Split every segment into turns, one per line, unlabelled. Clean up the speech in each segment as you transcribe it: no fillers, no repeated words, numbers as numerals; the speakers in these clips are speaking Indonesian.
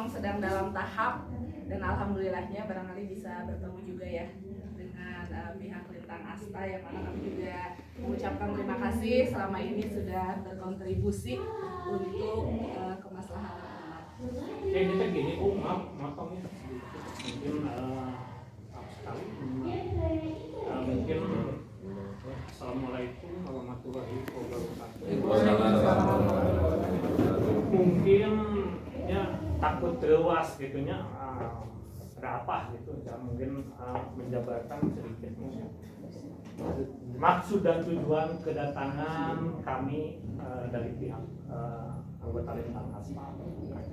memang sedang dalam tahap, dan alhamdulillahnya barangkali bisa bertemu juga ya dengan pihak Lintang Asta, yang mana kami juga mengucapkan terima kasih selama ini sudah berkontribusi untuk kemaslahatan umat.
Kita gini, maaf mungkin sekali mungkin Assalamualaikum warahmatullahi wabarakatuh. Mungkin ya takut tewas gitunya, ada apa gitu ya, mungkin menjabarkan sedikit maksud dan tujuan kedatangan kami dari pihak anggota Lintang Asta.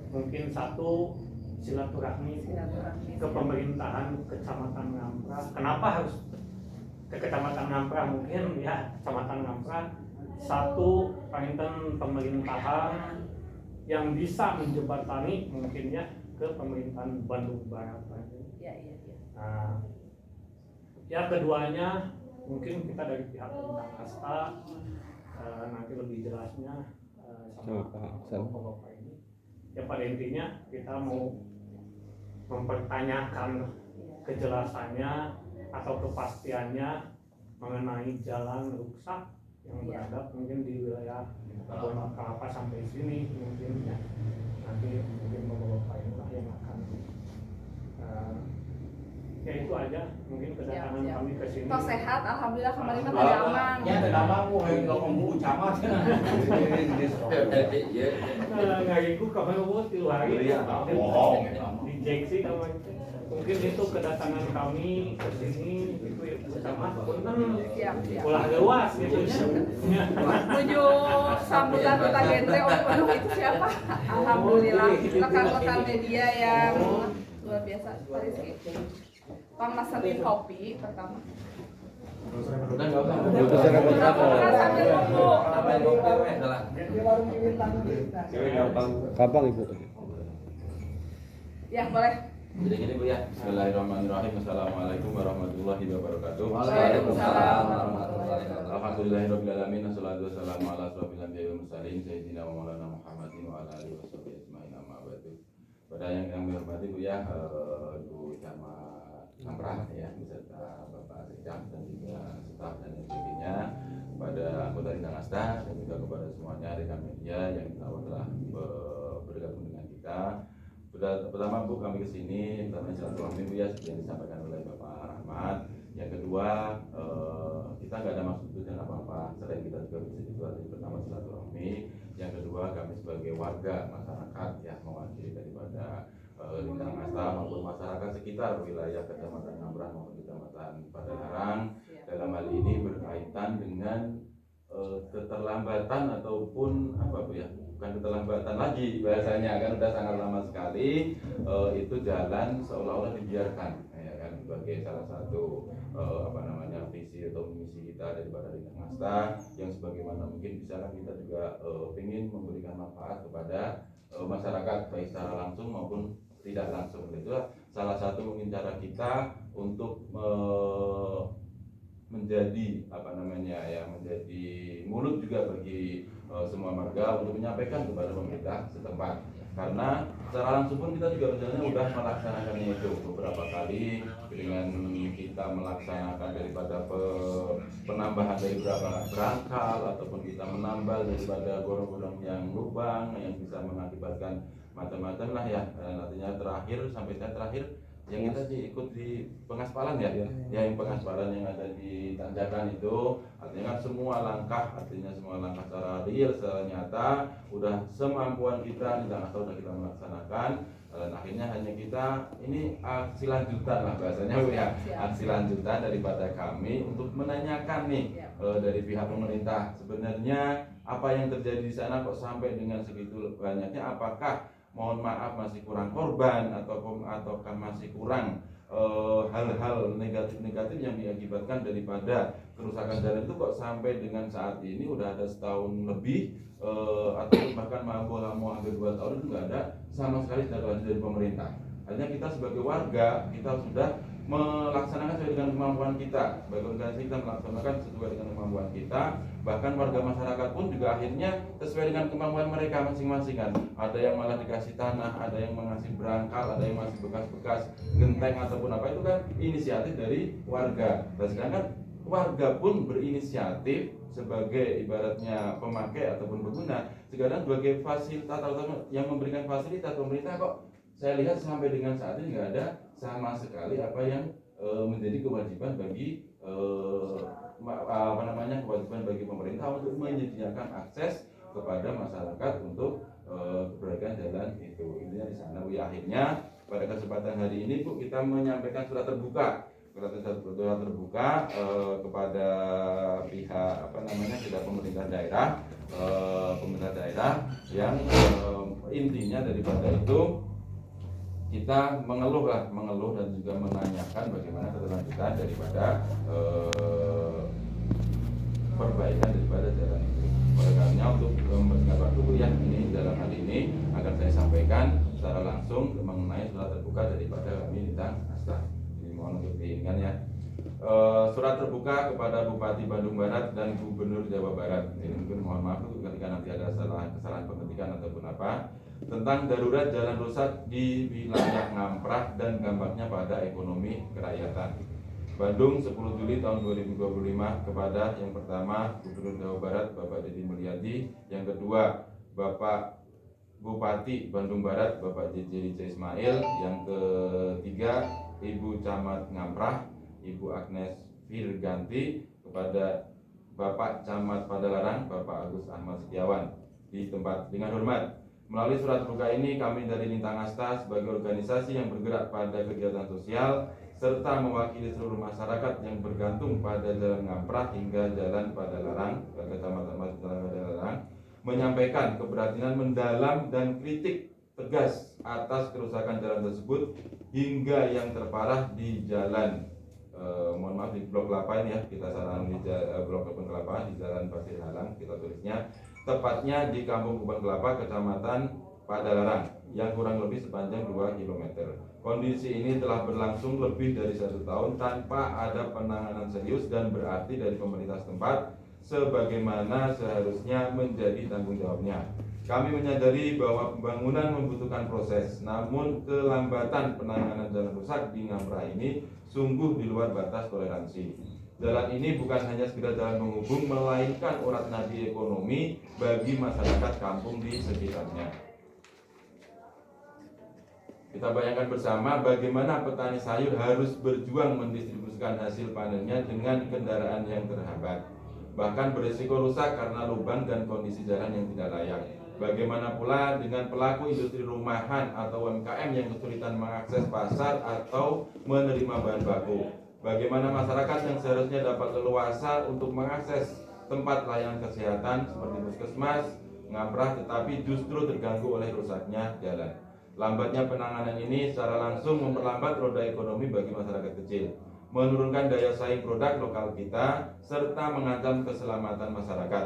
Mungkin satu, silaturahmi ke pemerintahan Kecamatan Ngamprah. Kenapa harus ke Kecamatan Ngamprah? Mungkin ya Kecamatan Ngamprah satu, panginten pemerintahan yang bisa menjembatani mungkin ya ke pemerintahan Bandung Barat. Nah, ya keduanya mungkin kita dari pihak Lintang Asta nanti lebih jelasnya sama bapak-bapak ini. Ya pada intinya kita mau mempertanyakan kejelasannya atau kepastiannya mengenai jalan rusak yang berada mungkin di wilayah Pondok Kelapa sampai sini, mungkin ya nanti mungkin bapak-bapak inilah yang akan ya itu aja mungkin kedatangan kami ke sini.
Toh sehat, alhamdulillah kemarin kan ada aman.
Ya ada aman kok, kalau kamu camat.
Ngariku kemarin mau 3 hari.
Bohong.
Dijeksi kemarin. Mungkin itu kedatangan kami ke sini itu ya bersama punten ulah luas gitu ya.
Menuju sambutan duta genre waduh itu siapa? Alhamdulillah rekan-rekan media yang luar biasa. Pak Rizky, pemesanin kopi pertama.
Gampang Ibu.
Ya boleh.
Jadi gini Bu ya, Bismillahirrahmanirrahim. Assalamualaikum warahmatullahi wabarakatuh.
Waalaikumsalam warahmatullahi wabarakatuh.
Alhamdulillahirrahmanirrahim. Wassalatu wassalamu ala asrofil anbiya'i wal mursalin Sayyidina wa maulana Muhammadin wa ala alihi wa sahbihi ajma'in, amma ba'du. Pada yang kami hormati Bu ya, Bu Camat Ngamprah ya, beserta Bapak Sekjam dan juga staf dan sebagainya, pada anggota Lintang Asta dan juga kepada semuanya rekan media yang telah bergabung dengan kita. Pertama Bu, kami kesini karena silaturahmi Bu ya, seperti yang disampaikan oleh Bapak Rahmat. Yang kedua, kita nggak ada maksud tujuan apa-apa selain kita juga bisa situasi. Pertama silaturahmi, yang kedua kami sebagai warga masyarakat ya, mewakili daripada Lintang Asta maupun masyarakat sekitar wilayah Kecamatan Ngamprah maupun Kecamatan Padalarang. Dalam hal ini berkaitan dengan keterlambatan ataupun apa Bu ya, bukan keterlambatan lagi bahasanya, kan udah sangat lama sekali itu jalan seolah-olah dibiarkan ya kan, sebagai salah satu visi atau misi kita daripada Lintang Asta, yang sebagaimana mungkin bisa kita juga ingin memberikan manfaat kepada masyarakat baik secara langsung maupun tidak langsung. Itu salah satu mungkin cara kita untuk menjadi menjadi mulut juga bagi semua warga untuk menyampaikan kepada pemerintah setempat. Karena secara langsung pun kita juga sebenarnya sudah melaksanakannya itu beberapa kali dengan kita melaksanakan daripada penambahan dari beberapa berangkal ataupun kita menambal daripada gorong-gorong yang lubang yang bisa mengakibatkan macam-macam lah ya. Artinya sampai terakhir yang kita ikut di pengaspalan ya, yang pengaspalan yang ada di tanjakan itu, artinya kan semua langkah secara real, secara nyata, udah semampuan kita sudah kita melaksanakan, dan akhirnya hanya kita ini aksi lanjutan lah bahasanya ya, aksi lanjutan daripada kami untuk menanyakan nih dari pihak pemerintah sebenarnya apa yang terjadi di sana kok sampai dengan segitu banyaknya, apakah mohon maaf masih kurang korban ataukah masih kurang hal-hal negatif yang diakibatkan daripada kerusakan jalan itu kok sampai dengan saat ini udah ada setahun lebih atau bahkan mau hampir 2 tahun itu nggak ada sama sekali tindak lanjut dari pemerintah. Hanya kita sebagai warga kita sudah melaksanakan sesuai dengan kemampuan kita. Bagi organisasi kita melaksanakan sesuai dengan kemampuan kita. Bahkan warga masyarakat pun juga akhirnya sesuai dengan kemampuan mereka masing-masing kan. Ada yang malah dikasih tanah, ada yang mengasih berangkal, ada yang masih bekas-bekas genteng ataupun apa, itu kan inisiatif dari warga. Dan sedangkan warga pun berinisiatif sebagai ibaratnya pemakai ataupun pengguna, sekarang sebagai fasilitas atau yang memberikan fasilitas pemerintah. Kok saya lihat sampai dengan saat ini nggak ada sama sekali apa yang menjadi kewajiban bagi kewajiban bagi pemerintah untuk menyediakan akses kepada masyarakat untuk keberadaan jalan itu. Intinya di sana, Bu. Ya, akhirnya pada kesempatan hari ini, Bu, kita menyampaikan surat terbuka kepada pihak tidak pemerintah daerah yang intinya daripada itu kita mengeluh dan juga menanyakan bagaimana keberlanjutan daripada perbaikan daripada jalan itu. Oleh karena untuk mempersingkat waktu, ya, ini dalam hal ini akan saya sampaikan secara langsung mengenai surat terbuka daripada kami Lintang Asta. Jadi mohon untuk diingat ya. Surat terbuka kepada Bupati Bandung Barat dan Gubernur Jawa Barat. Ini mungkin mohon maaf ketika nanti ada kesalahan pengetikan ataupun apa, tentang darurat jalan rusak di wilayah Ngamprah dan dampaknya pada ekonomi kerakyatan. Bandung 10 Juli tahun 2025 kepada yang pertama Gubernur Jawa Barat Bapak Deddy Mulyadi, yang kedua Bapak Bupati Bandung Barat Bapak JJ Ismail, yang ketiga Ibu Camat Ngamprah Ibu Agnes Virganti, kepada Bapak Camat Padalarang Bapak Agus Ahmad Setiawan di tempat. Dengan hormat, melalui surat terbuka ini kami dari Lintang Asta sebagai organisasi yang bergerak pada kegiatan sosial serta mewakili seluruh masyarakat yang bergantung pada Jalan Ngamprah hingga Jalan Padalarang, Kecamatan Padalarang, menyampaikan keprihatinan mendalam dan kritik tegas atas kerusakan jalan tersebut hingga yang terparah di jalan mohon maaf di blok 8 ya, kita saran di blok Kebun Kelapa di Jalan Pasir Halang, kita tulisnya tepatnya di Kampung Kebun Kelapa, Kecamatan Padalarang, yang kurang lebih sepanjang 2 km. Kondisi ini telah berlangsung lebih dari 1 tahun tanpa ada penanganan serius dan berarti dari pemerintah setempat sebagaimana seharusnya menjadi tanggung jawabnya. Kami menyadari bahwa pembangunan membutuhkan proses, namun kelambatan penanganan jalan rusak di Ngamprah ini sungguh di luar batas toleransi. Jalan ini bukan hanya sekedar jalan penghubung, melainkan urat nadi ekonomi bagi masyarakat kampung di sekitarnya. Kita bayangkan bersama bagaimana petani sayur harus berjuang mendistribusikan hasil panennya dengan kendaraan yang terhambat, bahkan berisiko rusak karena lubang dan kondisi jalan yang tidak layak. Bagaimana pula dengan pelaku industri rumahan atau UMKM yang kesulitan mengakses pasar atau menerima bahan baku? Bagaimana masyarakat yang seharusnya dapat leluasa untuk mengakses tempat layanan kesehatan seperti puskesmas, Ngamprah, tetapi justru terganggu oleh rusaknya jalan? Lambatnya penanganan ini secara langsung memperlambat roda ekonomi bagi masyarakat kecil, menurunkan daya saing produk lokal kita, serta mengancam keselamatan masyarakat.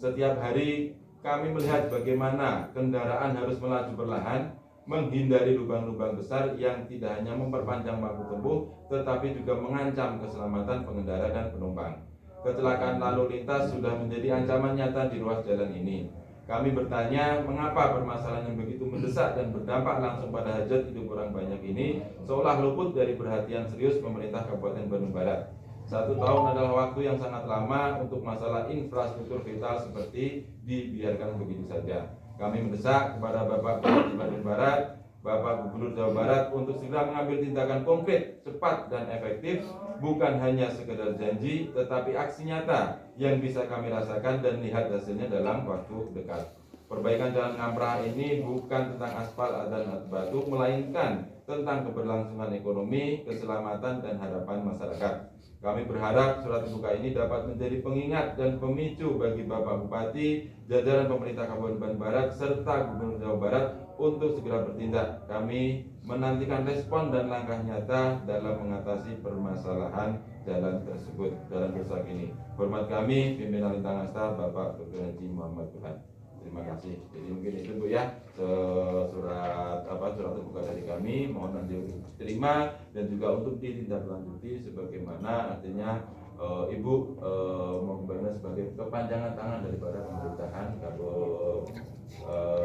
Setiap hari kami melihat bagaimana kendaraan harus melaju perlahan, menghindari lubang-lubang besar yang tidak hanya memperpanjang waktu tempuh, tetapi juga mengancam keselamatan pengendara dan penumpang. Kecelakaan lalu lintas sudah menjadi ancaman nyata di ruas jalan ini. Kami bertanya, mengapa permasalahan yang begitu mendesak dan berdampak langsung pada hajat hidup orang banyak ini seolah luput dari perhatian serius pemerintah Kabupaten Bandung Barat. 1 tahun adalah waktu yang sangat lama untuk masalah infrastruktur vital seperti dibiarkan begitu saja. Kami mendesak kepada Bapak Bupati Bandung Barat, Bapak Gubernur Jawa Barat untuk segera mengambil tindakan konkret, cepat dan efektif, bukan hanya sekedar janji, tetapi aksi nyata yang bisa kami rasakan dan lihat hasilnya dalam waktu dekat. Perbaikan jalan Ngamprah ini bukan tentang aspal dan batu, melainkan tentang keberlangsungan ekonomi, keselamatan dan harapan masyarakat. Kami berharap surat terbuka ini dapat menjadi pengingat dan pemicu bagi Bapak Bupati, jajaran pemerintah Kabupaten Bandung Barat, serta Gubernur Jawa Barat untuk segera bertindak. Kami menantikan respon dan langkah nyata dalam mengatasi permasalahan jalan tersebut, jalan rusak ini. Hormat kami, pimpinan Lintang Asta, Bapak Dr. Haji Muhammad Burhan. Terima kasih. Jadi mungkin itu Bu ya. surat terbuka dari kami, mohon nanti untuk diterima dan juga untuk ditindaklanjuti sebagaimana artinya Ibu memberikan sebagai kepanjangan tangan daripada pemerintahan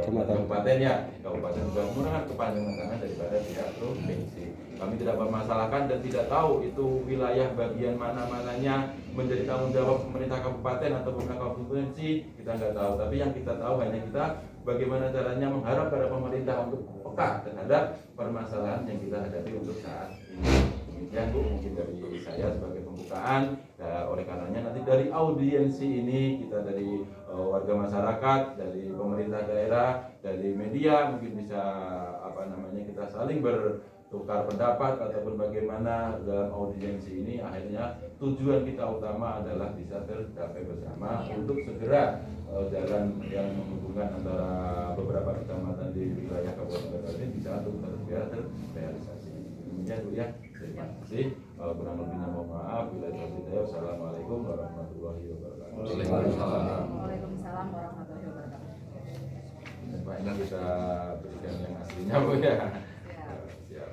kabupaten ya, kabupaten juga menggunakan kepanjangan tangan daripada pihak provinsi. Kami tidak memmasalahkan dan tidak tahu itu wilayah bagian mana-mananya menjadi tanggung jawab pemerintah kabupaten atau pemerintah provinsi, kita nggak tahu. Tapi yang kita tahu hanya kita bagaimana caranya mengharap pada pemerintah untuk peka terhadap permasalahan yang kita hadapi untuk saat ini. Demikian Bu, mungkin dari saya sebagai pembukaan. Oleh karenanya nanti dari audiensi ini kita dari warga masyarakat, dari pemerintah daerah, dari media mungkin bisa kita saling bertukar pendapat ataupun bagaimana dalam audiensi ini akhirnya tujuan kita utama adalah bisa tercapai bersama untuk segera jalan yang menghubungkan antara beberapa kecamatan di wilayah Kabupaten Batu ini bisa untuk terrealisasi. Demikian Bu ya. Terima kasih. Kurang lebihnya mohon maaf. Wassalamualaikum warahmatullahi wabarakatuh.
Waalaikumsalam warahmatullahi wabarakatuh.
Pak, ini kita berikan yang aslinya Bu ya. Siap.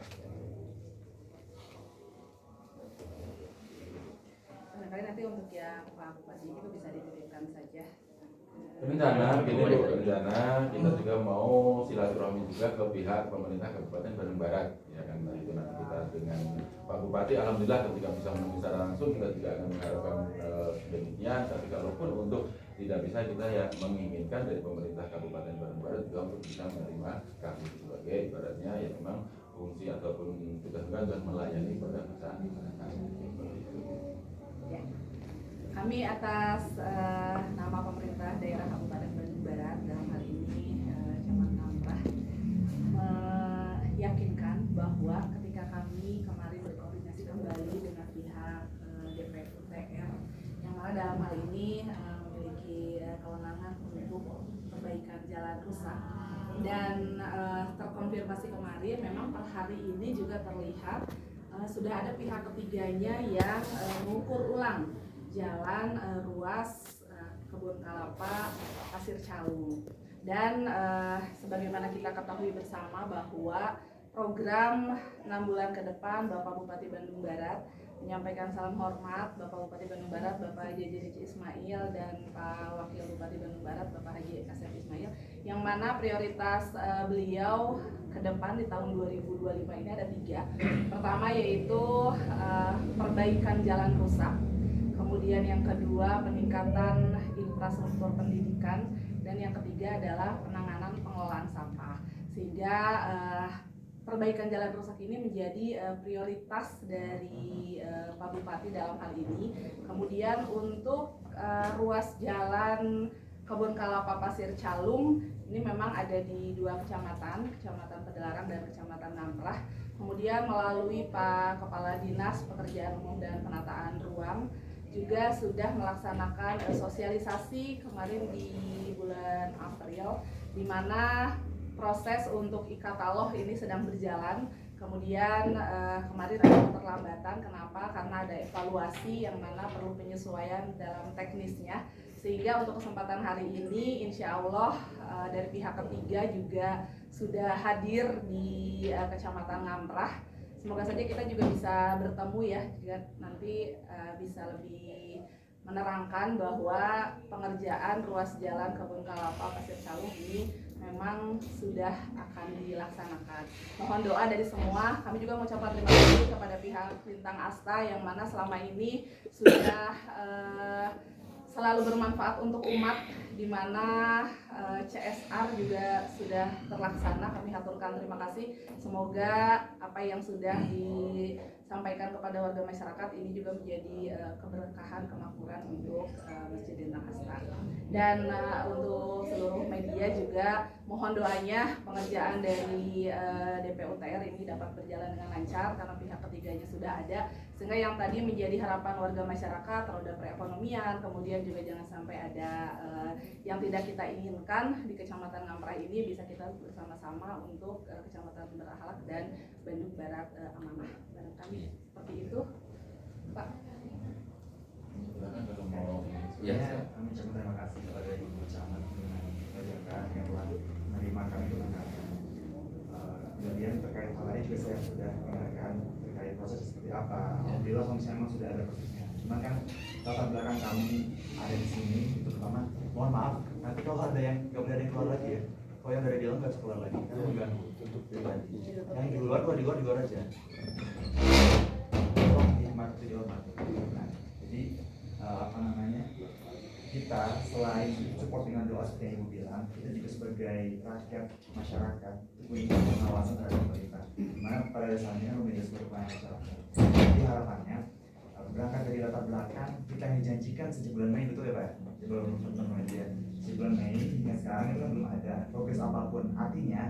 Barangkali nanti untuk yang Pak Bupati itu bisa dititipkan saja.
Rencana begini Bu, rencana kita juga mau silaturahmi juga ke pihak pemerintah Kabupaten Bandung Barat ya kan. Nah, itu nanti kita dengan Pak Bupati alhamdulillah ketika bisa menemui secara langsung kita juga akan mengharapkan demikian. Tapi kalaupun untuk tidak bisa kita ya menginginkan dari pemerintah Kabupaten Bandung Barat juga untuk bisa menerima kami sebagai ibaratnya ya memang fungsi ataupun tugas melayani pada masyarakat.
Ya. Kami atas nama pemerintah daerah Kabupaten Bandung Barat dalam hal ini Camat Ngamprah meyakinkan bahwa ketika kami kemarin berkoordinasi kembali dengan pihak DPU TR yang mana dalam hal ini memiliki kewenangan untuk perbaikan jalan rusak dan terkonfirmasi kemarin memang per hari ini juga terlihat sudah ada pihak ketiganya yang mengukur ulang jalan ruas Kebun Kalapa Pasir Calung dan sebagaimana kita ketahui bersama bahwa program 6 bulan ke depan Bapak Bupati Bandung Barat menyampaikan salam hormat Bapak Bupati Bandung Barat Bapak Haji Ismail dan Pak Wakil Bupati Bandung Barat Bapak Haji Asep Ismail yang mana prioritas beliau ke depan di tahun 2025 ini ada 3. Pertama yaitu perbaikan jalan rusak, kemudian yang kedua peningkatan infrastruktur pendidikan, dan yang ketiga adalah penanganan pengelolaan sampah. Sehingga perbaikan jalan rusak ini menjadi prioritas dari Pak Bupati dalam hal ini. Kemudian untuk ruas jalan Kebun Kalapa Pasir Calung ini memang ada di 2 kecamatan, Kecamatan Pedelarang dan Kecamatan Ngamprah. Kemudian melalui Pak Kepala Dinas Pekerjaan Umum dan Penataan Ruang juga sudah melaksanakan sosialisasi kemarin di bulan April, di mana proses untuk e-katalog ini sedang berjalan. Kemudian kemarin ada keterlambatan, kenapa? Karena ada evaluasi yang mana perlu penyesuaian dalam teknisnya. Sehingga untuk kesempatan hari ini insya Allah dari pihak ketiga juga sudah hadir di Kecamatan Ngamprah. Semoga saja kita juga bisa bertemu ya, jika nanti bisa lebih menerangkan bahwa pengerjaan ruas jalan Kebun Kalapa Pasir Calung ini memang sudah akan dilaksanakan. Mohon doa dari semua. Kami juga mengucapkan terima kasih kepada pihak Lintang Asta yang mana selama ini sudah selalu bermanfaat untuk umat, di mana CSR juga sudah terlaksana. Kami haturkan terima kasih. Semoga apa yang sudah disampaikan kepada warga masyarakat ini juga menjadi keberkahan, kemakmuran untuk Masjid Lintang Asta. Dan untuk seluruh media juga mohon doanya pengerjaan dari DPU TR ini dapat berjalan dengan lancar karena pihak ketiganya sudah ada, sehingga yang tadi menjadi harapan warga masyarakat terhadap perekonomian, kemudian juga jangan sampai ada yang tidak kita inginkan di Kecamatan Ngamprah ini, bisa kita bersama-sama untuk Kecamatan Berhalak dan Bandung Barat amanah. Barangkali seperti itu, Pak.
Ya, kami ucapkan terima kasih kepada Ibu Camat dengan yang telah menerima kami berangkatkan. Kemudian terkait hal lain juga saya sudah mendengarkan terkait proses seperti apa. Alhamdulillah kalau misalnya memang sudah ada prosesnya. Cuman kan latar belakang kami ada di sini itu pertama, mohon maaf nanti kalau ada yang nggak boleh ada yang keluar lagi ya. Kalau yang dari dalam nggak bisa keluar lagi, itu mengganggu. Yang di luar, kalau di luar aja. Tolong dihormati, dihormati. Nah, jadi apa namanya? Kita selain support dengan doa seperti yang Ibu bilang, kita juga sebagai rakyat masyarakat itu punya pengawasan terhadap pemerintah. Dimana pada dasarnya pemerintah sebagai pelayan masyarakat. Jadi harapannya berangkat dari latar belakang kita yang dijanjikan sejak bulan Mei, betul ya Pak? Sebelum media sejak bulan Mei hingga sekarang itu kan belum ada progres apapun. Artinya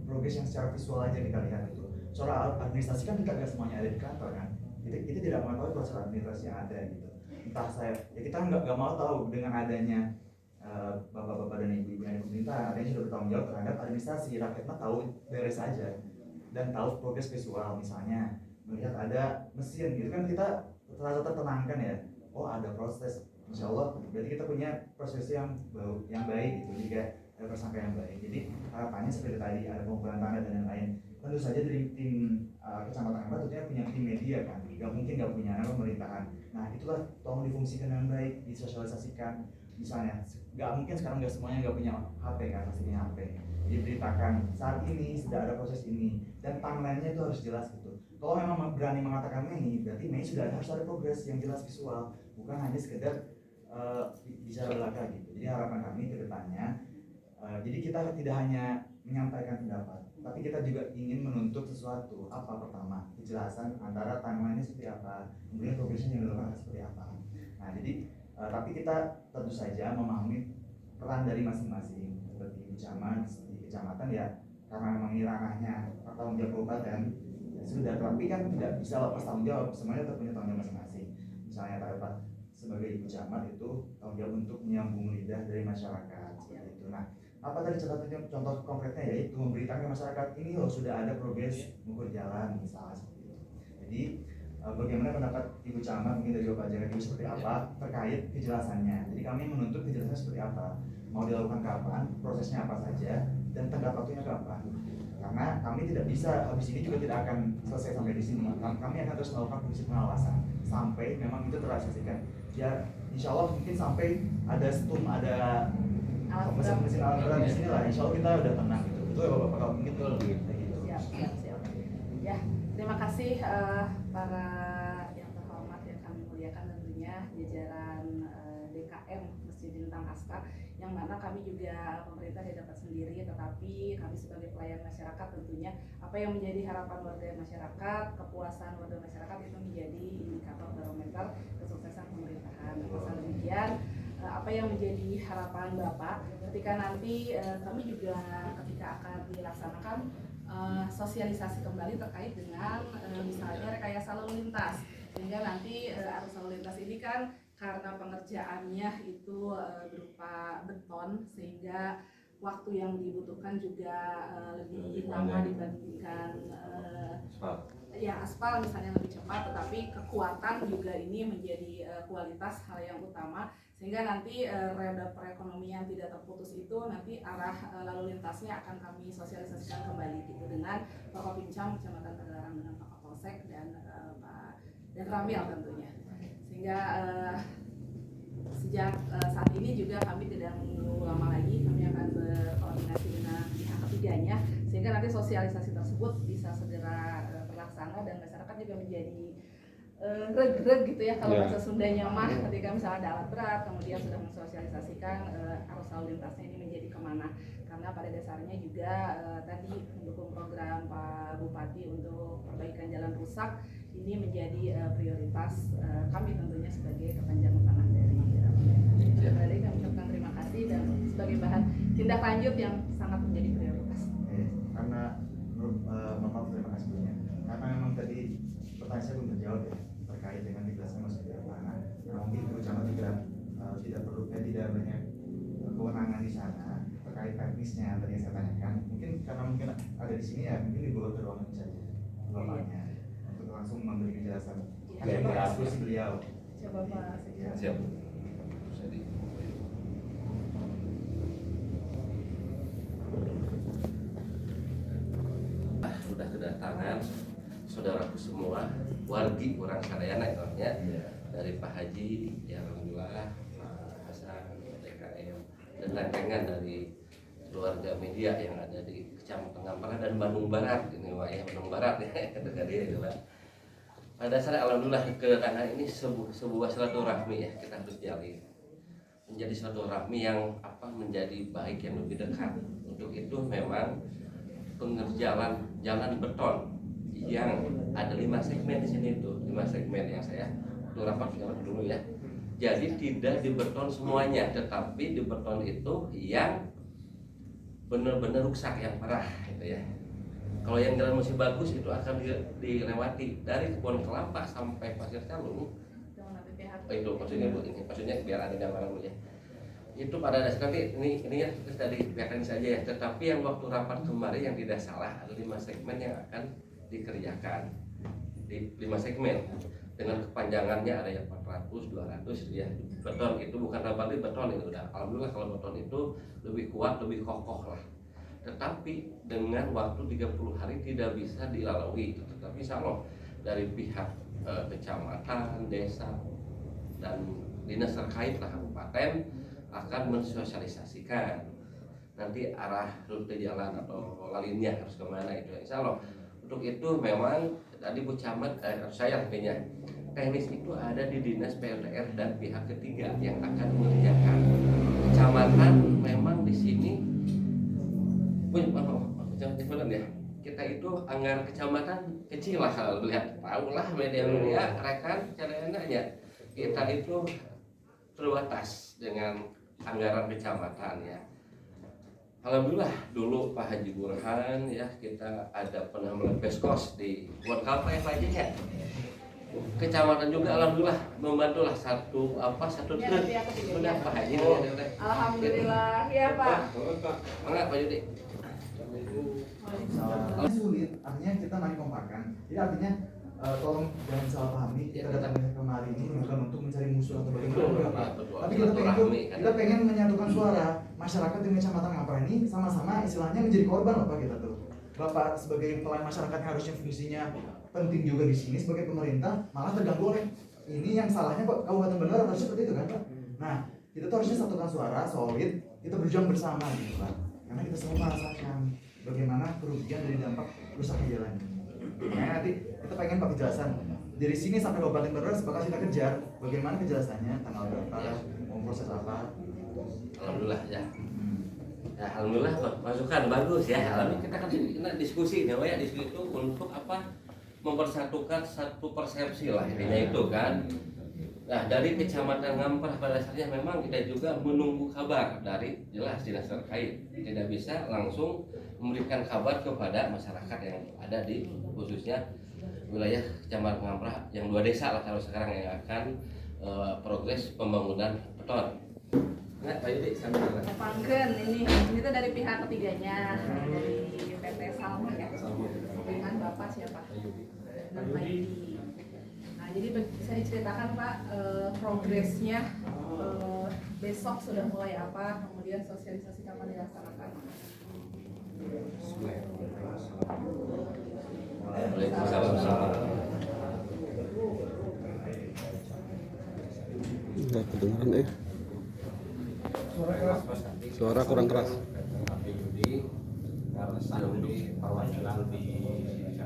progres yang secara visual aja kita lihat itu. Soal administrasi kan kita nggak semuanya ada di kantor kan. Kita tidak mengetahui proses administrasi yang ada gitu. Entah saya, ya kita nggak mau tahu dengan adanya bapak-bapak dan ibu-ibu yang di pemerintahan, ada yang sudah bertanggung jawab terhadap administrasi. Rakyat mah tahu beres aja dan tahu progres visual, misalnya melihat ada mesin gitu kan kita terasa tertenangkan ya. Oh ada proses, insya Allah berarti kita punya proses yang baik gitu, juga ada persangka yang baik. Jadi harapannya seperti tadi ada pengumpulan tanda dan lain-lain. Tentu saja dari tim Kecamatan Empat tentunya punya tim media kan, nggak mungkin nggak punya pemerintahan. Nah itulah tolong difungsikan dengan baik, disosialisasikan. Misalnya nggak mungkin sekarang nggak semuanya nggak punya HP kan, pasti punya HP. Diberitakan saat ini sudah ada proses ini dan timelinenya itu harus jelas gitu. Kalau memang berani mengatakan Mei, berarti Mei sudah harus ada progres yang jelas visual, bukan hanya sekedar bicara belaka gitu. Jadi harapan kami ke depannya, jadi kita tidak hanya menyampaikan pendapat, tapi kita juga ingin menuntut sesuatu. Apa pertama? Kejelasan antara timeline-nya seperti apa, kemudian progresnya yang dilakukan seperti apa. Nah, jadi tapi kita tentu saja memahami peran dari masing-masing, seperti Ibu Camat, seperti kecamatan ya, karena memang ini ranahnya tanggung jawab kabupaten, ya sudah. Tapi kan tidak bisa lepas tanggung jawab, semuanya tetap punya tanggung jawab masing-masing. Misalnya Pak sebagai Ibu Camat itu tanggung jawab untuk menyambung lidah dari masyarakat seperti itu. Nah, apa tadi contoh konkretnya, yaitu memberitakan ke masyarakat ini loh sudah ada progres mengukur jalan misalnya seperti itu. Jadi bagaimana pendapat Ibu Camat mungkin dari Bapak Jaga Ibu seperti apa terkait kejelasannya. Jadi kami menuntut kejelasannya seperti apa, mau dilakukan kapan, prosesnya apa saja, dan tenggat waktunya kapan. Karena kami tidak bisa habis ini juga tidak akan selesai sampai di sini. Kami akan terus melakukan fungsi pengawasan sampai memang itu terrealisasikan. Ya insya Allah mungkin sampai ada stum, ada mesin alat berat di sini lah, insya Allah kita udah tenang gitu. Itu ya Bapak, kalau mungkin kayak gitu.
Siap. Ya, terima kasih para yang terhormat yang kami muliakan, tentunya jajaran DKM Masjid Lintang Asta, yang mana kami juga pemerintah tidak dapat sendiri, tetapi kami sebagai pelayan masyarakat tentunya apa yang menjadi harapan warga masyarakat, kepuasan warga masyarakat itu menjadi indikator barometer kesuksesan pemerintahan. Maka demikian apa yang menjadi harapan Bapak ketika nanti kami juga ketika akan dilaksanakan sosialisasi kembali terkait dengan misalnya rekayasa lalu lintas, sehingga nanti arus lalu lintas ini kan karena pengerjaannya itu berupa beton, sehingga waktu yang dibutuhkan juga lebih lama dibandingkan aspal misalnya lebih cepat, tetapi kekuatan juga ini menjadi kualitas hal yang utama, sehingga nanti roda perekonomian tidak terputus itu nanti arah lalu lintasnya akan kami sosialisasikan kembali gitu dengan Pak Kopimcam Kecamatan Padalarang dengan Pak Kapolsek dan Pak dan Ramil tentunya, sehingga sejak saat ini juga kami tidak menunggu lama lagi, kami akan berkoordinasi dengan pihak ketiganya sehingga nanti sosialisasi tersebut bisa segera terlaksana dan masyarakat juga menjadi reg-reg gitu ya kalau bahasa Sundanya mah, ketika misalnya ada alat berat kemudian sudah mensosialisasikan arus lalu lintasnya ini menjadi kemana, karena pada dasarnya juga tadi mendukung program Pak Bupati untuk perbaikan jalan rusak ini menjadi prioritas kami tentunya sebagai kepanjangan tangan dari Berarti kami ucapkan terima kasih dan sebagai bahan tindak lanjut yang sangat menjadi prioritas.
Karena maaf terima kasih sebelumnya. Karena memang tadi pertanyaan saya belum terjawab ya terkait dengan kejelasan maksudnya apa. Nah, mungkin Ibu Camat juga tidak perlu tidak banyak kewenangan di sana terkait teknisnya tadi yang saya tanyakan. Mungkin karena mungkin ada di sini ya, mungkin dibawa ke ruangan saja bapaknya untuk langsung memberi kejelasan. Karena diskusi beliau.
Coba Pak.
Siap.
Jadi
kedatangan saudaraku semua, wargi orang sadayana ya, dari Pak Haji, ya alhamdulillah, Pak Hasan, TKM, dan rancangan dari keluarga media yang ada di Kecamatan Ngampra dan Bandung Barat, ini wilayah Bandung Barat ya, dekat dia gitu kan. Pada dasarnya alhamdulillah kedatangan ini sebuah silaturahmi ya, kita harus jalin menjadi silaturahmi yang menjadi baik, yang lebih dekat. Untuk itu memang pengerjaan jalan beton yang ada 5 segmen di sini tuh, 5 segmen yang saya rapat dulu ya. Jadi tidak di beton semuanya, tetapi di beton itu yang benar-benar rusak, yang parah gitu ya. Kalau yang jalan masih bagus itu akan dilewati dari kebun kelapa sampai Pasir Calung. Itu maksudnya Bu, ini maksudnya biar ada gambaran Bu ya. Itu pada dasarnya nanti ini ya tadi biarkan saja ya. Tetapi yang waktu rapat kemarin yang tidak salah ada 5 segmen yang akan dikerjakan di 5 segmen dengan kepanjangannya ada yang 400, 200 ya. Beton itu bukan rapatnya beton itu udah. Alhamdulillah kalau beton itu lebih kuat, lebih kokoh lah. Tetapi dengan waktu 30 hari tidak bisa dilalui. Tetapi insya Allah dari pihak kecamatan, desa, dan dinas terkait lah kabupaten akan mensosialisasikan nanti arah rute jalan atau lalinnya harus kemana itu insya Allah. Untuk itu memang tadi Bu Camat, saya artinya teknis itu ada di dinas PUTR dan pihak ketiga yang akan mengerjakan. Kecamatan memang di sini ya, kita itu anggaran kecamatan kecil lah kalau lihat, tahu lah media-media rekan caranya kita itu terbatas dengan anggaran kecamatan ya. Alhamdulillah dulu Pak Haji Burhan ya, kita ada penambahan beskos di buat kalpa yang lainnya. Kecamatan juga alhamdulillah membantulah satu truk. Benar Pak Haji.
Alhamdulillah ya Pak.
Enggak Pak Yudi.
Sulit, artinya kita main kompakan. Jadi artinya tolong jangan salah pahami, kita datang kemari ini bukan untuk mencari musuh atau bagaimana. Tapi kita pengen menyatukan suara masyarakat di Kecamatan Ngampra ini sama-sama istilahnya menjadi korban loh Pak kita tuh. Bapak sebagai pelayan masyarakat yang harusnya fungsinya penting juga di sini sebagai pemerintah malah terganggu oleh ini yang salahnya Pak Kabupaten Bandung harusnya seperti itu kan Pak. Nah kita tuh harusnya satukan suara solid, kita berjuang bersama gitu Pak. Karena kita semua merasakan bagaimana kerugian dari dampak rusaknya jalan. Nah nanti kita pengen Pak kejelasan dari sini sampai Kabupaten Bandung bakal kita kejar bagaimana kejelasannya, tanggal berapa, mau proses apa.
Alhamdulillah ya. Ya alhamdulillah masukan bagus ya. Alhamdulillah kita kan diskusi nih ya, diskusi itu untuk mempersatukan satu persepsi lah intinya itu kan. Nah dari Kecamatan Ngampra pada dasarnya memang kita juga menunggu kabar dari jelas dinas terkait, tidak bisa langsung memberikan kabar kepada masyarakat yang ada di khususnya wilayah Kecamatan Ngampra yang 2 desa lah kalau sekarang yang akan progres pembangunan beton. Nah Pak Yudi sambil
Pangken ini tuh dari pihak ketiganya dari PT Salma ya. Dengan Bapak siapa? Dan Pak Yudi. Nah jadi bisa diceritakan Pak progresnya besok sudah mulai apa, kemudian sosialisasi kapan dilaksanakan?
Waalaikumsalam.
Enggak kedengeran suara kurang keras.
Tapi Yudi Rasan di perwakilan di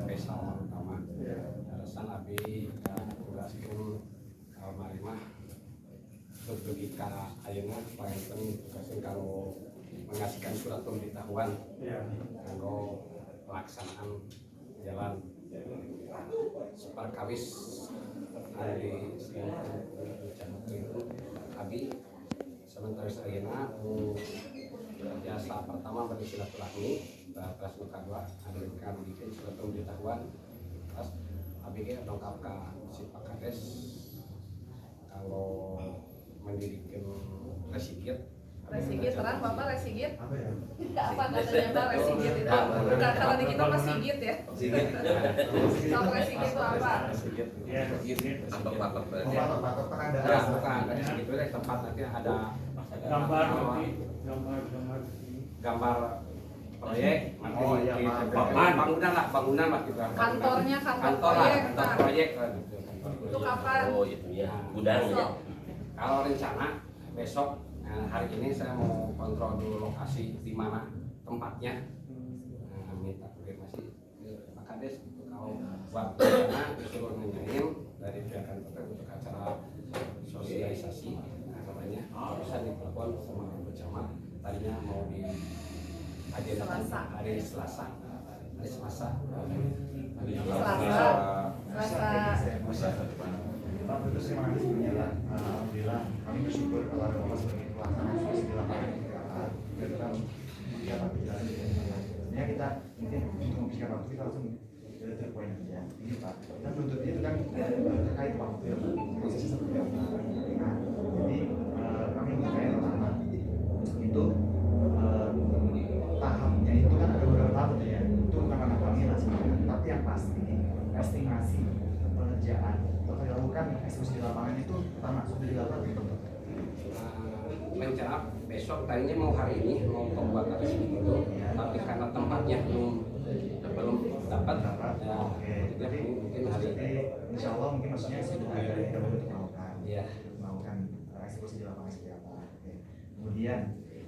Desa Utama. Rasan Abi tugaskeun marimah berbegika ayeuna paranten tugaskeun kanggo mengasihkan surat pemberitahuan kanggo pelaksanaan jalan seperkawis hari Abi sementara ayeuna biasa pertama bersilaturahmi terus nu kadua hadirkan bikin surat pemberitahuan terus abi ge dongkap ka si Pak Kades kalau mendirikan resigit
terang Bapak resigit?
Apa ya?
Apa katanya Pak resigit itu? Kalau di kita Pak sigit ya. Kalau resigit itu apa?
Patok berarti.
Patok penandaan.
Ya, bukan dari segitu deh tempat nanti ada
gambar
proyek,
Oh, iya, Pak.
bangunan lah kita.
Kantornya kantor
Kantor lah,
proyek,
kantor
Pak.
proyek lah gitu.
Itu kapan?
Oh itu ya, gudang ya.
Besok.
Kalau rencana besok, hari ini saya mau kontrol dulu lokasi di mana tempatnya. Minta konfirmasi ke Pak Kades gitu. Kalau buat rencana disuruh nanyain dari pihak kantor untuk acara sosialisasi, katanya bisa ditelepon sama Pak Camat. Tadinya mau di hari Selasa.
Pak Putus, terima kasih sebelumnya Pak. Alhamdulillah kami bersyukur kalau ada Bapak sebagai pelaksana sosial di lapangan kita dapat berjalan dengan baik. Sebenarnya kita mungkin untuk mempersiapkan waktu kita langsung ke poin aja. Ini Pak, kita menuntut itu kan terkait waktu ya Pak, prosesnya seperti apa. Nah, jadi kami mengenai pertama itu tahapnya itu kan ada beberapa tahap ya. Itu bukan karena kami lah sebenarnya, tapi yang pasti estimasi pengerjaan atau dilakukan eksekusi di lapangan itu pertama sudah dilakukan gitu.
Rencana besok tadinya mau hari ini mau pembuatan resmi itu, tapi karena tempatnya belum dapat ya,
Oke, jadi
mungkin hari
jadi insya Allah mungkin maksudnya sudah ada yang untuk melakukan
ya.
melakukan eksekusi di lapangan seperti apa. Oke. Kemudian,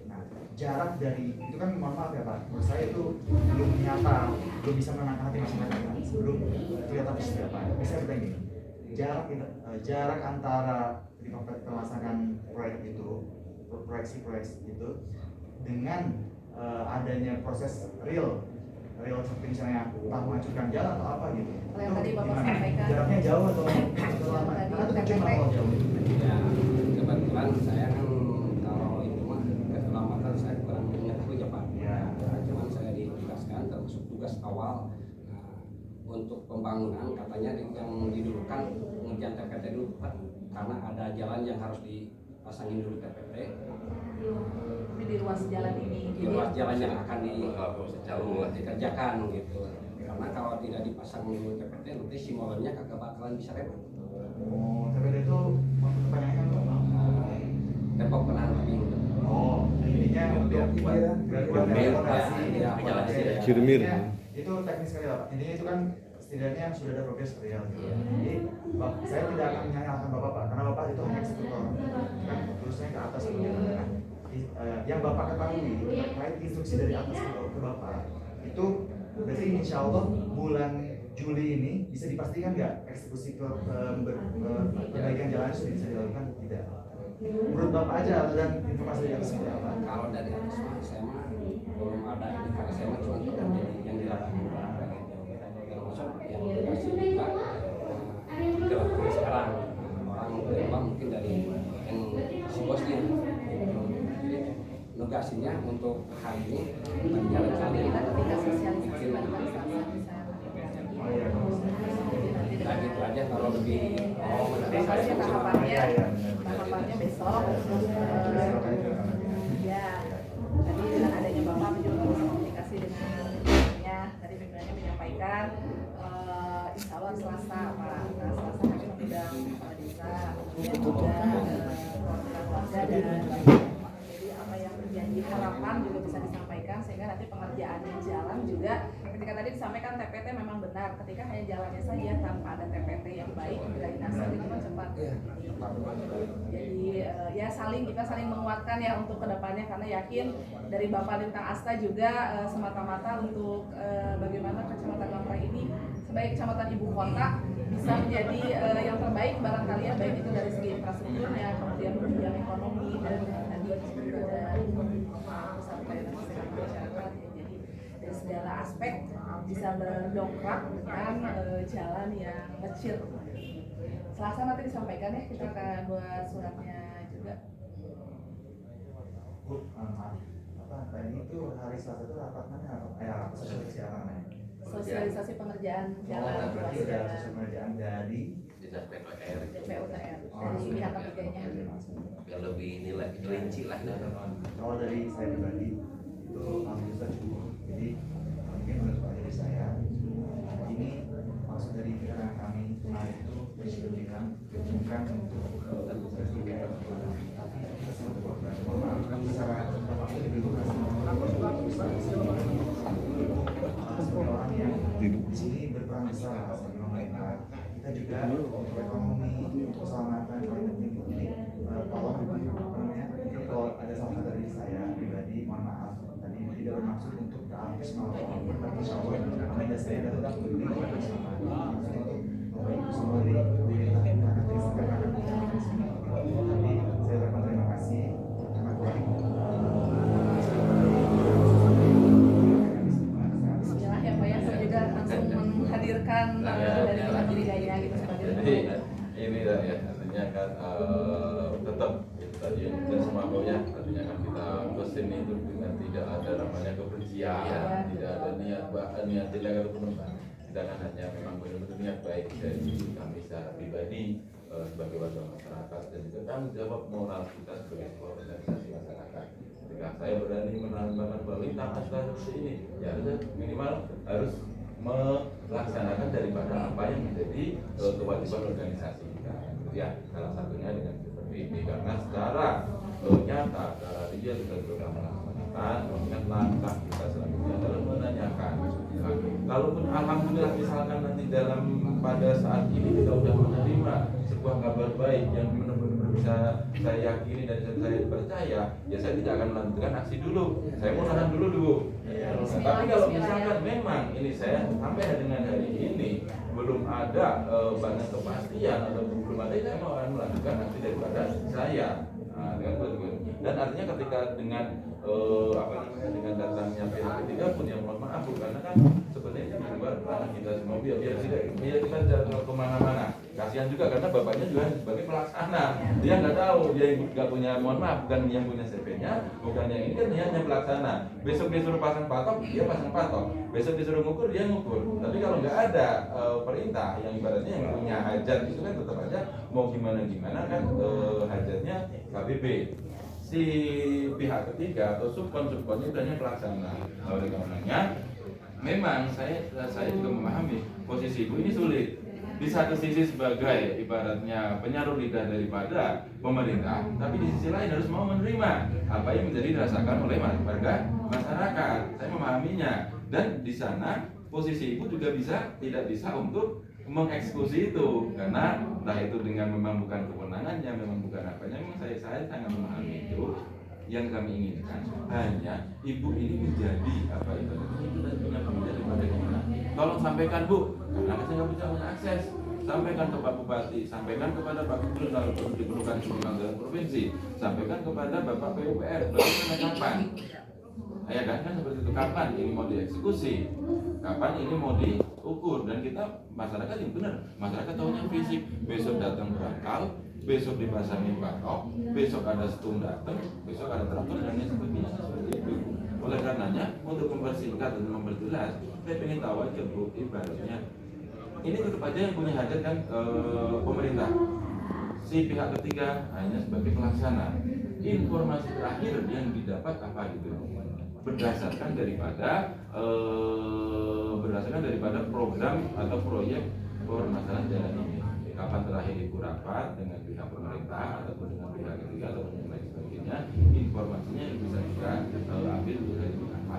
nah jarak dari itu kan mohon maaf ya Pak, menurut saya itu belum nyata, belum bisa menangkap hati masyarakat kan, sebelum kelihatan seperti apa. Bisa bertanya gini, jarak antara di pelaksanaan proyek itu, proyeksi itu dengan adanya proses real seperti misalnya entah menghancurkan jalan atau apa gitu.
Yang tadi Bapak
gimana?
sampaikan.
Jaraknya jauh atau lama?
Tadi
Karena itu
TPP.
kalau jauh.
Ya kebetulan saya kan kalau itu mah keselamatan saya kurang mengetahui ya Pak.
Ya.
Cuman saya ditugaskan termasuk tugas awal untuk pembangunan katanya yang didulukan pengerjaan TPT dulu Pak, karena ada jalan yang harus dipasangin dulu TPT.
Ini di ruas jalan ini.
Di ruas jalan yang akan dikerjakan gitu. Karena kalau tidak dipasang dulu TPT nanti simbolnya kagak bakalan bisa repot.
Oh, TPT itu pertanyaannya apa?
Depok Penahan Tebing.
Oh, intinya untuk gangguan transportasi
ya,
Kirmir.
Itu teknis sekali Pak. Intinya itu kan setidaknya sudah ada progres real gitu.
Iya.
Jadi saya tidak akan menyalahkan Bapak Pak, karena Bapak itu hanya eksekutor. Kan terusnya ke atas gitu. Nah, yang Bapak ketahui terkait instruksi dari atas ke Bapak itu berarti insya Allah bulan Juli ini bisa dipastikan nggak eksekusi perbaikan jalan sudah bisa dilakukan tidak? Menurut Bapak aja dan informasi dari atas seperti apa?
Kalau dari atas mah saya mah belum ada ini karena saya mah cuma pekerja yang dilakukan termasuk yang dikasih juga dilakukan sekarang orang berapa mungkin dari yang si bosnya nugasinya untuk hari ini jalan kali
Ketika sosialisasi
bikin
pada hari Selasa bisa
Oh iya,
nah gitu aja kalau lebih
Pokoknya tahapannya besok. Ya, tadi dengan adanya Bapak juga bisa komunikasi dengan pimpinannya. Tadi pimpinannya menyampaikan, insya Allah Selasa Pak. Nah, Selasa kami mengundang kepala desa, kemudian juga perwakilan warga dan jadi apa yang menjadi harapan juga bisa disampaikan sehingga nanti pengerjaannya jalan juga. Ketika tadi disampaikan TPT memang benar, ketika hanya jalannya saja tanpa ada TPT yang baik, drainase itu kan cepat. Jadi ya kita saling menguatkan ya untuk kedepannya, karena yakin dari Bapak Lintang Asta juga semata-mata untuk bagaimana Kecamatan Lampai ini sebagai kecamatan ibu kota bisa menjadi yang terbaik barangkali ya, baik itu dari segi infrastrukturnya, kemudian penunjang ekonomi dan tadi juga ada pusat pelayanan kesehatan masyarakat ya. Jadi dari segala aspek bisa berdongkrak dengan jalan yang kecil. Selasa nanti disampaikan ya, kita akan buat suratnya juga.
Bu, maaf, tadi itu hari Selasa itu rapat mana? Rapat sosialisasi apa namanya?
Sosialisasi pengerjaan jalan ruas
Berarti udah
jalan
sosial pengerjaan dari
Dinas PPR
PUTR dari pihak ketiganya.
yang lebih nilai rinci lah.
Kalau dari saya pribadi itu alhamdulillah cukup. Jadi mungkin menurut Pak dari saya ini maksud dari keterangan kami kemarin itu presiden bilang bukan untuk bertiga, tapi kita semua berkorban. Mohon maaf secara bapak itu dulu di sini berperan besar sebagai pemerintah. Kita juga untuk ekonomi, untuk keselamatan paling penting. Jadi tolong jadi kalau ada salah satu dari saya pribadi, mohon maaf tadi tidak bermaksud untuk kearus maupun berbagi syawal. Namanya saya datang berdiri bersama untuk membantu semua dari karena Kristen akan bicara di sini. Jadi saya ucapkan terima kasih karena Tuhan.
Bismillah ya Pak ya, saya juga langsung menghadirkan dari pihak Hidayah gitu sebagai
Jadi ini lah ya, artinya kan tetap itu tadi dan semua ya, artinya kan kita kesini itu dengan tidak ada namanya kebencian, tidak ada niat jelek ataupun apa. Kita kan hanya memang benar-benar niat baik dari kami secara pribadi sebagai warga masyarakat dan juga tanggung jawab moral kita sebagai sebuah organisasi masyarakat. Ketika saya berani menambahkan bahwa lintas seperti ini, ya harus minimal harus melaksanakan daripada apa yang menjadi kewajiban organisasi kita. Ya, salah satunya dengan seperti ini karena secara nyata, secara real kita sudah melaksanakan, mengingat langkah kita selanjutnya adalah menanyakan. Nah, kalaupun alhamdulillah misalkan nanti dalam pada saat ini kita sudah menerima sebuah kabar baik yang benar-benar bisa saya yakini dan saya percaya, ya saya tidak akan melanjutkan aksi dulu. Saya mau nahan dulu. Tapi kalau misalkan memang ini saya sampai dengan hari ini belum ada banyak kepastian atau belum ada, saya mau akan melanjutkan aksi daripada saya. Dan artinya ketika dengan dengan datangnya pihak ketiga pun yang mohon maaf karena kan sebenarnya di luar ranah kita semua biar kita jangan kemana-mana. Kasihan juga karena bapaknya juga sebagai pelaksana, dia nggak tahu, dia nggak punya, mohon maaf, bukan yang punya CV-nya, bukan yang ini, kan dia hanya pelaksana. Besok disuruh pasang patok, dia pasang patok. Besok disuruh ngukur, dia ngukur. Tapi kalau nggak ada perintah yang ibaratnya yang punya hajat itu kan tetap aja mau gimana kan hajatnya KBB. Si pihak ketiga atau subkonnya itu hanya pelaksana. Oleh karenanya, memang saya juga memahami posisi ibu ini sulit. Di satu sisi sebagai ibaratnya penyaruh lidah daripada pemerintah, tapi di sisi lain harus mau menerima apa yang menjadi dirasakan oleh warga masyarakat. Saya memahaminya, dan di sana posisi ibu juga tidak bisa untuk mengeksekusi itu, karena entah itu dengan memang bukan kewenangannya, memang bukan apanya. Memang saya sangat memahami itu. Yang kami inginkan hanya ibu ini menjadi apa ibaratnya itu dan punya pemimpin daripada kita. Tolong sampaikan Bu, karena saya nggak bisa mengakses. Sampaikan ke Pak Bupati, sampaikan kepada Pak Gubernur kalau perlu diperlukan pemanggilan provinsi, sampaikan kepada Bapak PUPR, bagaimana kapan? Ya kan seperti itu, kapan ini mau dieksekusi, kapan ini mau diukur, dan kita masyarakat yang benar, masyarakat tahunya fisik, besok datang berangkal, besok dipasangin patok, besok ada stung datang, besok ada traktor dan lain sebagainya seperti itu. Oleh karenanya untuk mempersingkat dan memperjelas, saya ingin tahu aja Bu, ibaratnya ini tetap aja yang punya hajat kan pemerintah. Si pihak ketiga hanya sebagai pelaksana. Informasi terakhir yang didapat apa gitu? Berdasarkan daripada program atau proyek permasalahan jalan ini. Kapan terakhir ibu rapat dengan pihak pemerintah ataupun dengan pihak ketiga ataupun yang lain sebagainya, informasinya yang bisa kita ambil dari apa?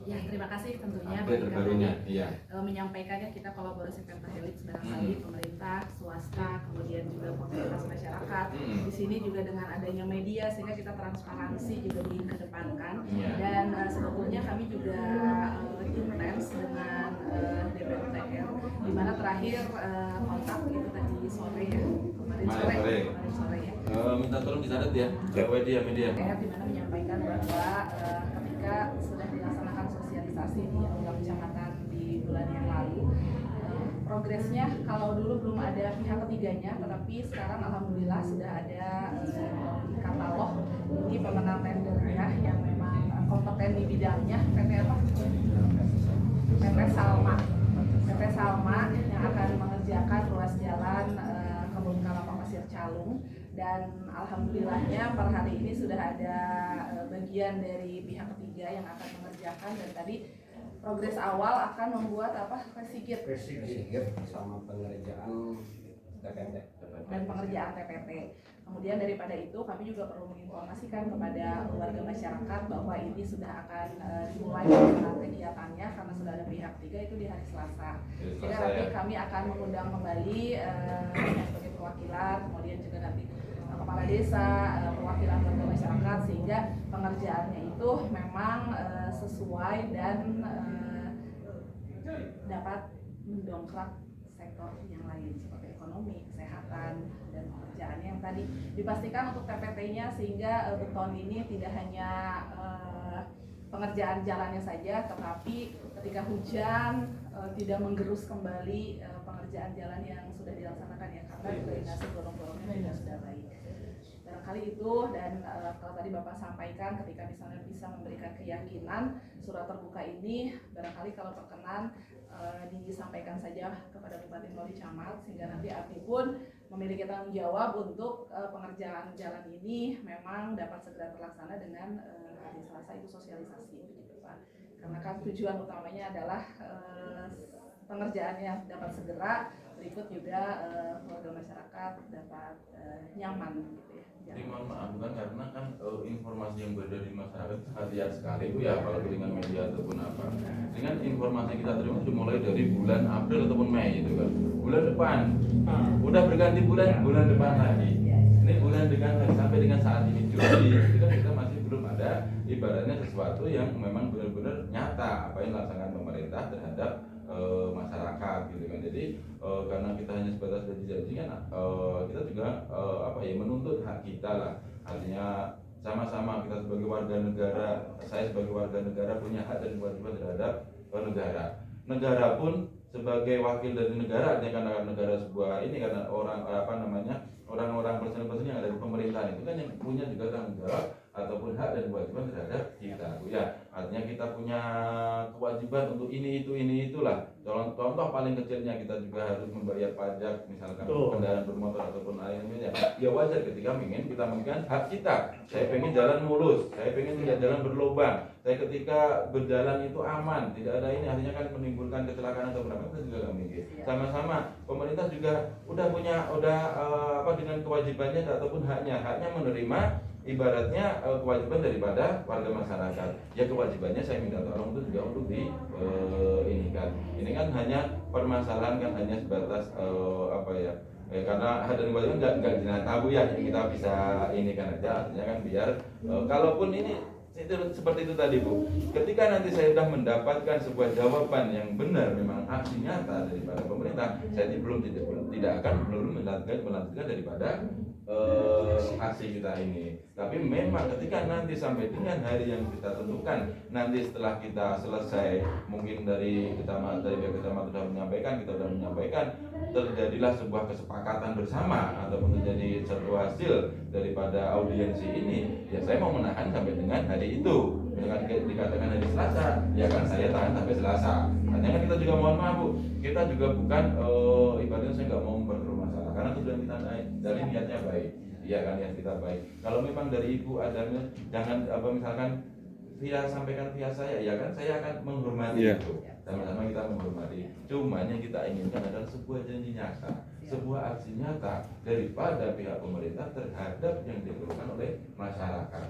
Ya, terima kasih tentunya
update terbarunya, iya.
Menyampaikannya kita kolaborasi pentahelix barangkali pemerintah, swasta, kemudian juga komunitas masyarakat. Di sini juga dengan adanya media sehingga kita transparansi juga dikedepankan. Dan sebetulnya kami juga intens dengan DPUTR, di mana terakhir kontak itu tadi sore ya, kemarin sore ya.
Minta tolong dicatat ya, media.
Di mana menyampaikan bahwa ketika sudah dilaksanakan sosialisasi di tingkat kecamatan di bulan yang lalu, progresnya kalau dulu belum ada pihak ketiganya, tetapi sekarang alhamdulillah sudah ada katalog ini pemenang tender ya yang memang kompeten di bidangnya, PT apa? PT Salma yang akan mengerjakan ruas jalan Kebun Kelapa Pasir Calung. Dan alhamdulillahnya per hari ini sudah ada bagian dari pihak ketiga yang akan mengerjakan, dan tadi progres awal akan membuat apa? Sigit
sama pengerjaan
dan pengerjaan TPT. Kemudian daripada itu kami juga perlu menginformasikan kepada warga masyarakat bahwa ini sudah akan dimulai kegiatannya karena sudah ada pihak ketiga itu di hari Selasa. Sehingga nanti kami akan mengundang kembali sebagai perwakilan, kemudian juga nanti kepala desa, perwakilan warga masyarakat, sehingga pengerjaannya itu memang sesuai dan dapat mendongkrak sektor yang lain seperti ekonomi, kesehatan, dan pekerjaannya yang tadi dipastikan untuk TPT-nya, sehingga beton ini tidak hanya pengerjaan jalannya saja, tetapi ketika hujan tidak menggerus kembali pengerjaan jalan yang sudah dilaksanakan ya, karena drainase gorong-gorongnya juga sudah baik. Barangkali itu, dan kalau tadi Bapak sampaikan ketika misalnya bisa memberikan keyakinan surat terbuka ini, barangkali kalau berkenan disampaikan saja kepada Bupati Wali Camat, sehingga nanti API pun memiliki tanggung jawab untuk pengerjaan jalan ini memang dapat segera terlaksana dengan hari Selasa itu sosialisasi begitu Pak. Karena kan tujuan utamanya adalah pengerjaannya dapat segera, berikut juga warga masyarakat dapat nyaman gitu ya.
Jadi mohon maaf, bukan karena kan informasi yang beredar di masyarakat sangat liar sekali Bu ya, kalau dengan media ataupun apa. Dengan informasi yang kita terima itu mulai dari bulan April ataupun Mei itu kan. Bulan depan udah berganti bulan depan lagi. Ini bulan dengan sampai dengan saat ini Juli, itu kan kita masih belum ada ibaratnya sesuatu yang memang benar-benar nyata apa yang dilaksanakan pemerintah terhadap masyarakat gitu kan. Jadi karena kita hanya sebatas janji-janji kan kita juga menuntut hak kita lah. Artinya sama-sama kita sebagai warga negara, saya sebagai warga negara punya hak dan kewajiban terhadap negara. Negara pun sebagai wakil dari negara, artinya karena negara sebuah ini, karena orang-orang person yang ada di pemerintahan itu kan yang punya juga tanggung jawab ataupun hak dan kewajiban terhadap kita Bu ya. Artinya kita punya kewajiban untuk itulah. Contoh paling kecilnya kita juga harus membayar pajak misalkan kendaraan bermotor ataupun lainnya. Ya wajar ketika kita menginginkan hak kita. Saya pengen jalan mulus, saya pengen tidak jalan berlubang. Saya ketika berjalan itu aman, tidak ada ini, artinya kan menimbulkan kecelakaan atau berapa, kita juga nggak mikir. Sama-sama pemerintah juga udah punya dengan kewajibannya ataupun haknya menerima ibaratnya kewajiban daripada warga masyarakat. Ya kewajibannya saya minta tolong itu juga untuk ini kan hanya permasalahan kan hanya sebatas karena hak dan kewajiban nggak jenaka Bu ya, kita bisa ini kan aja, artinya kan biar kalaupun ini itu seperti itu tadi Bu, ketika nanti saya sudah mendapatkan sebuah jawaban yang benar memang aksi nyata daripada pemerintah, saya tidak akan melanjutkan daripada aksi kita ini. Tapi memang ketika nanti sampai dengan hari yang kita tentukan, nanti setelah kita selesai, mungkin dari pihak kecamatan kita sudah menyampaikan, terjadilah sebuah kesepakatan bersama ataupun terjadi satu hasil daripada audiensi ini, ya saya mau menahan sampai dengan hari itu. Dengan dikatakan hari Selasa, ya kan saya tahan sampai Selasa. Hanya kan kita juga mohon maaf Bu, kita juga bukan ibaratnya saya nggak mau memperkeruh masalah, karena tujuan kita dari niatnya baik. Iya kan, niat kita baik. Kalau memang dari Ibu adanya, jangan misalkan sampaikan via saya, ya kan saya akan menghormati itu. Sama-sama kita menghormati. Cuman yang kita inginkan adalah sebuah janji nyata, sebuah aksi nyata daripada pihak pemerintah terhadap yang dikeluhkan oleh masyarakat.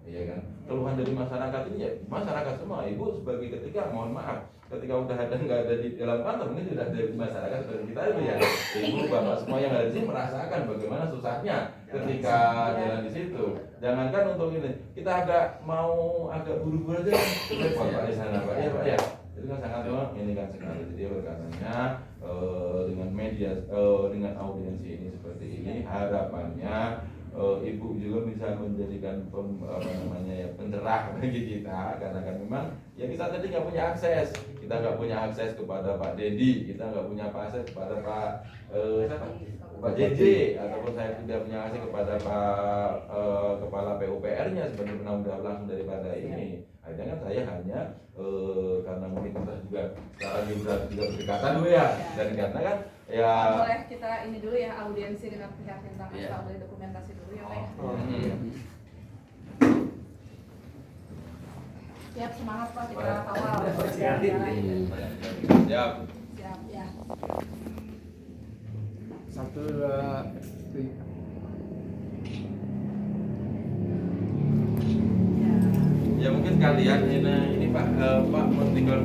Iya kan, keluhan dari masyarakat ini ya masyarakat semua. Ibu sebagai ketika mohon maaf, ketika udah ada nggak ada di dalam kantor, mungkin sudah dari masyarakat seperti kita itu ya. Ibu bapak semua yang ada di sini merasakan bagaimana susahnya ketika jalan di situ. Jangankan untuk ini, kita agak buru-buru aja, repot Pak di sana Pak. Ya Pak ya. Itu kan sangat ini kan sekali. Jadi oleh karenanya dengan media dengan audiensi ini seperti ini, harapannya Ibu juga bisa menjadikan pencerah bagi kita, karena kan memang ya kita tadi nggak punya akses kepada Pak Dedi, kita nggak punya akses kepada Pak JJ, ataupun saya tidak punya akses kepada Pak Kepala PUPR-nya sebagai penanggung jawab langsung daripada ini. Akhirnya kan saya hanya karena mungkin kita juga secara geografi juga berdekatan dulu ya, dan karena kan ya
boleh kita ini dulu ya, audiensi dengan pihak tentang boleh dokumentasi dulu ya Pak. Siap, semangat Pak, kita kawal. Siap ya.
1, 2, 3.
Ya mungkin kalian ini Pak mau tinggal